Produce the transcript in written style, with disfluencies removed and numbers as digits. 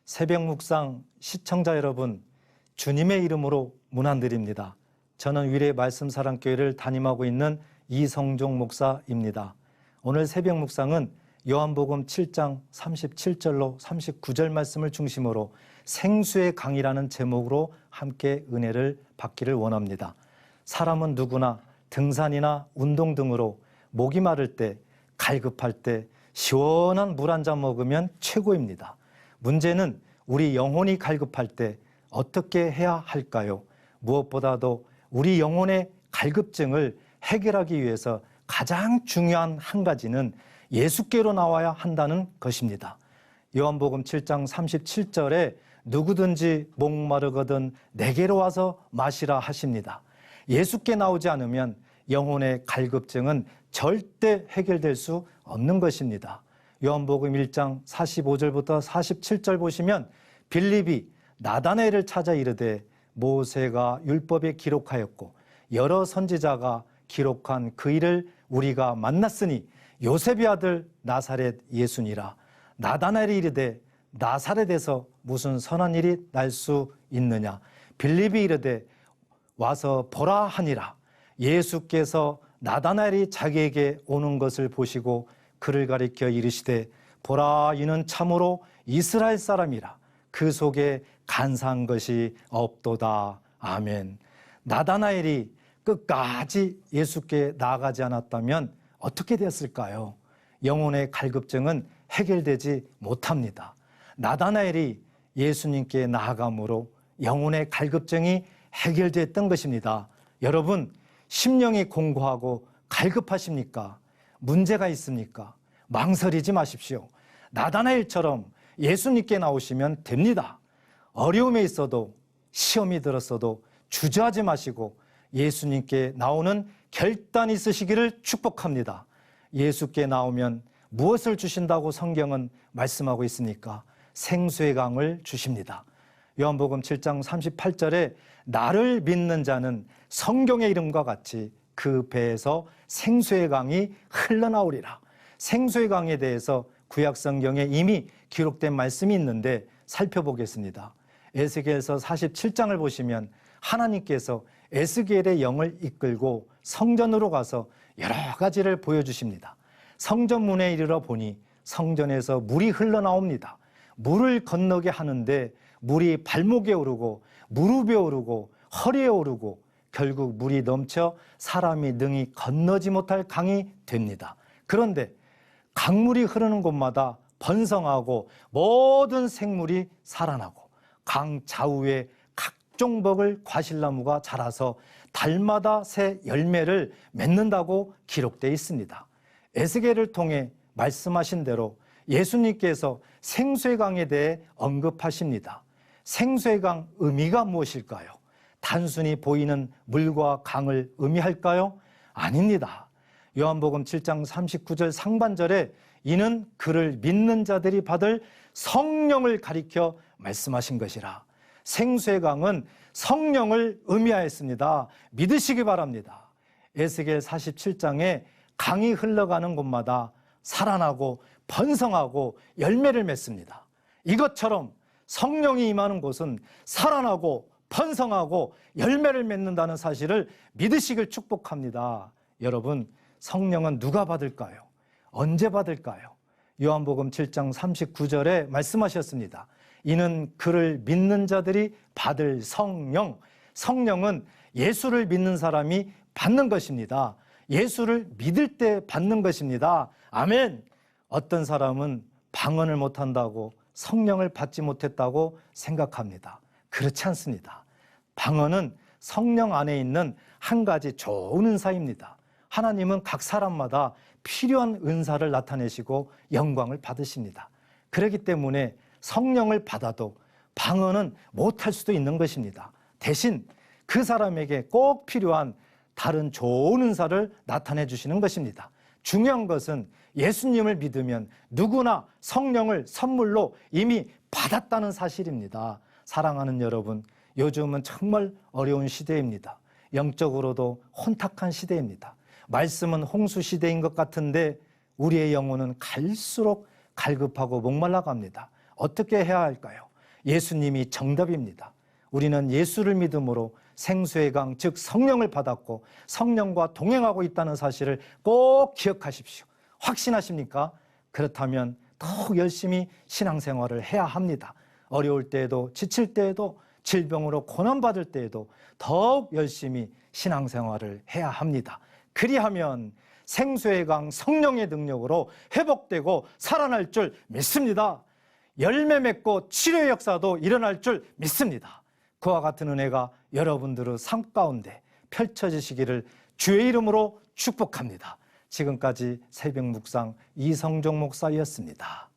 새벽 묵상 시청자 여러분, 주님의 이름으로 문안드립니다. 저는 위례 말씀사랑교회를 담임하고 있는 이성종 목사입니다. 오늘 새벽 묵상은 요한복음 7장 37절로 39절 말씀을 중심으로 생수의 강이라는 제목으로 함께 은혜를 받기를 원합니다. 사람은 누구나 등산이나 운동 등으로 목이 마를 때, 갈급할 때 시원한 물 한 잔 먹으면 최고입니다. 문제는 우리 영혼이 갈급할 때 어떻게 해야 할까요? 무엇보다도 우리 영혼의 갈급증을 해결하기 위해서 가장 중요한 한 가지는 예수께로 나와야 한다는 것입니다. 요한복음 7장 37절에 누구든지 목마르거든 내게로 와서 마시라 하십니다. 예수께 나오지 않으면 영혼의 갈급증은 절대 해결될 수 없는 것입니다. 요한복음 1장 45절부터 47절 보시면 빌립이 나다나엘을 찾아 이르되 모세가 율법에 기록하였고 여러 선지자가 기록한 그 일을 우리가 만났으니 요셉의 아들 나사렛 예수니라. 나다나엘이 이르되 나사렛에서 무슨 선한 일이 날 수 있느냐. 빌립이 이르되 와서 보라 하니라. 예수께서 나다나엘이 자기에게 오는 것을 보시고 그를 가리켜 이르시되 보라 이는 참으로 이스라엘 사람이라. 그 속에 간사한 것이 없도다. 아멘. 나다나엘이 끝까지 예수께 나아가지 않았다면 어떻게 됐을까요? 영혼의 갈급증은 해결되지 못합니다. 나다나엘이 예수님께 나아감으로 영혼의 갈급증이 해결됐던 것입니다. 여러분, 심령이 공고하고 갈급하십니까? 문제가 있습니까? 망설이지 마십시오. 나다나엘처럼 예수님께 나오시면 됩니다. 어려움에 있어도 시험이 들었어도 주저하지 마시고 예수님께 나오는 결단이 있으시기를 축복합니다. 예수께 나오면 무엇을 주신다고 성경은 말씀하고 있습니까? 생수의 강을 주십니다. 요한복음 7장 38절에 나를 믿는 자는 성경의 이름과 같이 그 배에서 생수의 강이 흘러나오리라. 생수의 강에 대해서 구약성경에 이미 기록된 말씀이 있는데 살펴보겠습니다. 에스겔서 47장을 보시면 하나님께서 에스겔의 영을 이끌고 성전으로 가서 여러 가지를 보여주십니다. 성전 문에 이르러 보니 성전에서 물이 흘러나옵니다. 물을 건너게 하는데 물이 발목에 오르고 무릎에 오르고 허리에 오르고 결국 물이 넘쳐 사람이 능히 건너지 못할 강이 됩니다. 그런데 강물이 흐르는 곳마다 번성하고 모든 생물이 살아나고 강 좌우에 각종 먹을 과실나무가 자라서 달마다 새 열매를 맺는다고 기록되어 있습니다. 에스겔을 통해 말씀하신 대로 예수님께서 생수의 강에 대해 언급하십니다. 생수의 강 의미가 무엇일까요? 단순히 보이는 물과 강을 의미할까요? 아닙니다. 요한복음 7장 39절 상반절에 이는 그를 믿는 자들이 받을 성령을 가리켜 말씀하신 것이라. 생수의 강은 성령을 의미하였습니다. 믿으시기 바랍니다. 에스겔 47장에 강이 흘러가는 곳마다 살아나고 번성하고 열매를 맺습니다. 이것처럼 성령이 임하는 곳은 살아나고 번성하고 열매를 맺는다는 사실을 믿으시길 축복합니다. 여러분, 성령은 누가 받을까요? 언제 받을까요? 요한복음 7장 39절에 말씀하셨습니다. 이는 그를 믿는 자들이 받을 성령. 성령은 예수를 믿는 사람이 받는 것입니다. 예수를 믿을 때 받는 것입니다. 아멘. 어떤 사람은 방언을 못한다고 성령을 받지 못했다고 생각합니다. 그렇지 않습니다. 방언은 성령 안에 있는 한 가지 좋은 은사입니다. 하나님은 각 사람마다 필요한 은사를 나타내시고 영광을 받으십니다. 그렇기 때문에 성령을 받아도 방언은 못할 수도 있는 것입니다. 대신 그 사람에게 꼭 필요한 다른 좋은 은사를 나타내 주시는 것입니다. 중요한 것은 예수님을 믿으면 누구나 성령을 선물로 이미 받았다는 사실입니다. 사랑하는 여러분, 요즘은 정말 어려운 시대입니다. 영적으로도 혼탁한 시대입니다. 말씀은 홍수 시대인 것 같은데 우리의 영혼은 갈수록 갈급하고 목말라갑니다. 어떻게 해야 할까요? 예수님이 정답입니다. 우리는 예수를 믿음으로 생수의 강, 즉 성령을 받았고 성령과 동행하고 있다는 사실을 꼭 기억하십시오. 확신하십니까? 그렇다면 더욱 열심히 신앙생활을 해야 합니다. 어려울 때에도, 지칠 때에도, 질병으로 고난받을 때에도 더욱 열심히 신앙생활을 해야 합니다. 그리하면 생수의 강 성령의 능력으로 회복되고 살아날 줄 믿습니다. 열매 맺고 치료의 역사도 일어날 줄 믿습니다. 그와 같은 은혜가 여러분들의 삶 가운데 펼쳐지시기를 주의 이름으로 축복합니다. 지금까지 새벽 묵상 이성종 목사였습니다.